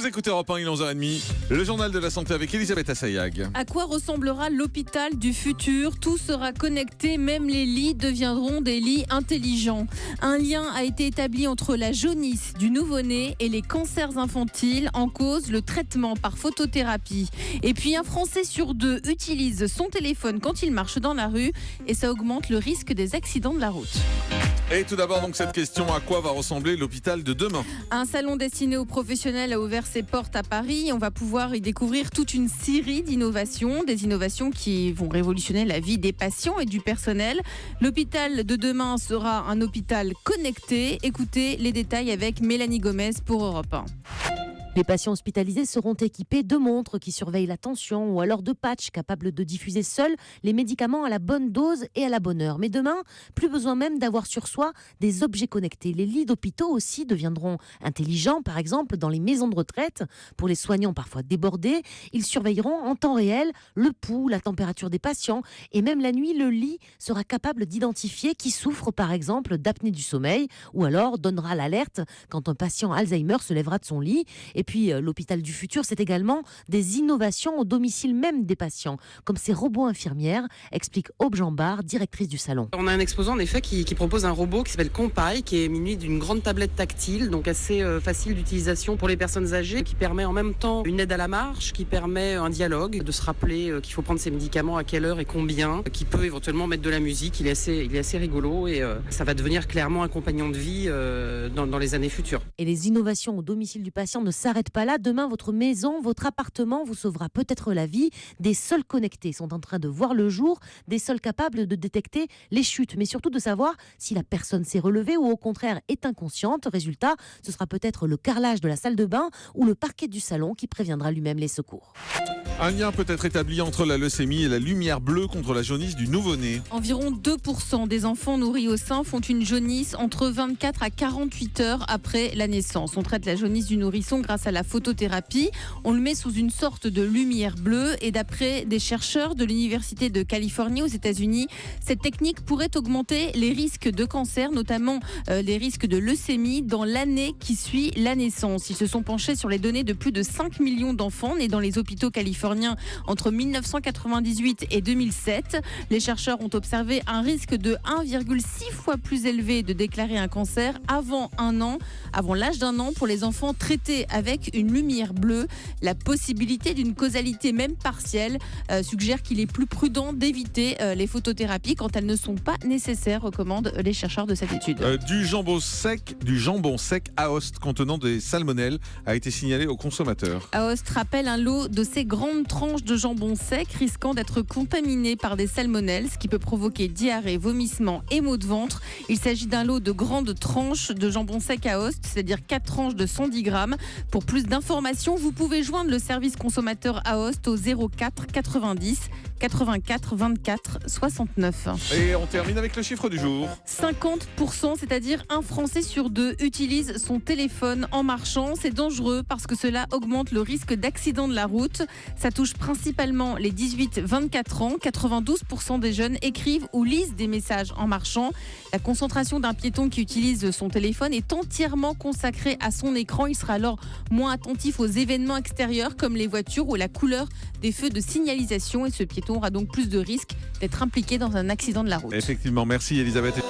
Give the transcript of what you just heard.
Vous écoutez Europe 1, il est 11h30, le journal de la santé avec Elisabeth Assayag. À quoi ressemblera l'hôpital du futur ? Tout sera connecté, même les lits deviendront des lits intelligents. Un lien a été établi entre la jaunisse du nouveau-né et les cancers infantiles, en cause le traitement par photothérapie. Et puis un Français sur deux utilise son téléphone quand il marche dans la rue et ça augmente le risque des accidents de la route. Et tout d'abord donc cette question, à quoi va ressembler l'hôpital de demain ? Un salon destiné aux professionnels a ouvert ses portes à Paris. On va pouvoir y découvrir toute une série d'innovations, des innovations qui vont révolutionner la vie des patients et du personnel. L'hôpital de demain sera un hôpital connecté. Écoutez les détails avec Mélanie Gomez pour Europe 1. Les patients hospitalisés seront équipés de montres qui surveillent la tension ou alors de patchs capables de diffuser seuls les médicaments à la bonne dose et à la bonne heure. Mais demain, plus besoin même d'avoir sur soi des objets connectés. Les lits d'hôpitaux aussi deviendront intelligents, par exemple dans les maisons de retraite. Pour les soignants parfois débordés, ils surveilleront en temps réel le pouls, la température des patients et même la nuit, le lit sera capable d'identifier qui souffre par exemple d'apnée du sommeil ou alors donnera l'alerte quand un patient Alzheimer se lèvera de son lit. Et puis, l'hôpital du futur, c'est également des innovations au domicile même des patients, comme ces robots infirmières, explique Aube Jambard, directrice du salon. On a un exposant en effet qui propose un robot qui s'appelle Compay, qui est muni d'une grande tablette tactile, donc assez facile d'utilisation pour les personnes âgées, qui permet en même temps une aide à la marche, qui permet un dialogue, de se rappeler qu'il faut prendre ses médicaments à quelle heure et combien, qui peut éventuellement mettre de la musique. Il est assez rigolo et ça va devenir clairement un compagnon de vie dans les années futures. Et les innovations au domicile du patient ne s'arrêtent pas là. Demain, votre maison, votre appartement vous sauvera peut-être la vie. Des sols connectés sont en train de voir le jour, des sols capables de détecter les chutes, mais surtout de savoir si la personne s'est relevée ou au contraire est inconsciente. Résultat, ce sera peut-être le carrelage de la salle de bain ou le parquet du salon qui préviendra lui-même les secours. Un lien peut être établi entre la leucémie et la lumière bleue contre la jaunisse du nouveau-né. Environ 2% des enfants nourris au sein font une jaunisse entre 24 à 48 heures après la naissance. On traite la jaunisse du nourrisson grâce à la photothérapie. On le met sous une sorte de lumière bleue et d'après des chercheurs de l'Université de Californie aux États-Unis, cette technique pourrait augmenter les risques de cancer, notamment les risques de leucémie dans l'année qui suit la naissance. Ils se sont penchés sur les données de plus de 5 millions d'enfants nés dans les hôpitaux californiens entre 1998 et 2007. Les chercheurs ont observé un risque de 1,6 fois plus élevé de déclarer un cancer avant l'âge d'un an pour les enfants traités avec une lumière bleue. La possibilité d'une causalité même partielle suggère qu'il est plus prudent d'éviter les photothérapies quand elles ne sont pas nécessaires, recommandent les chercheurs de cette étude. Du jambon sec Aoste contenant des salmonelles a été signalé aux consommateurs. Aoste rappelle un lot de ces grandes tranches de jambon sec risquant d'être contaminées par des salmonelles, ce qui peut provoquer diarrhée, vomissements et maux de ventre. Il s'agit d'un lot de grandes tranches de jambon sec Aoste, c'est-à-dire 4 tranches de 110 grammes. Pour plus d'informations, vous pouvez joindre le service consommateur Aoste au 04 90 84 24 69. Et on termine avec le chiffre du jour. 50%, c'est-à-dire un Français sur deux, utilise son téléphone en marchant. C'est dangereux parce que cela augmente le risque d'accident de la route. Ça touche principalement les 18-24 ans. 92% des jeunes écrivent ou lisent des messages en marchant. La concentration d'un piéton qui utilise son téléphone est entièrement consacrée à son écran. Il sera alors moins attentif aux événements extérieurs comme les voitures ou la couleur des feux de signalisation. Et ce piéton aura donc plus de risques d'être impliqué dans un accident de la route. Effectivement, merci Elisabeth.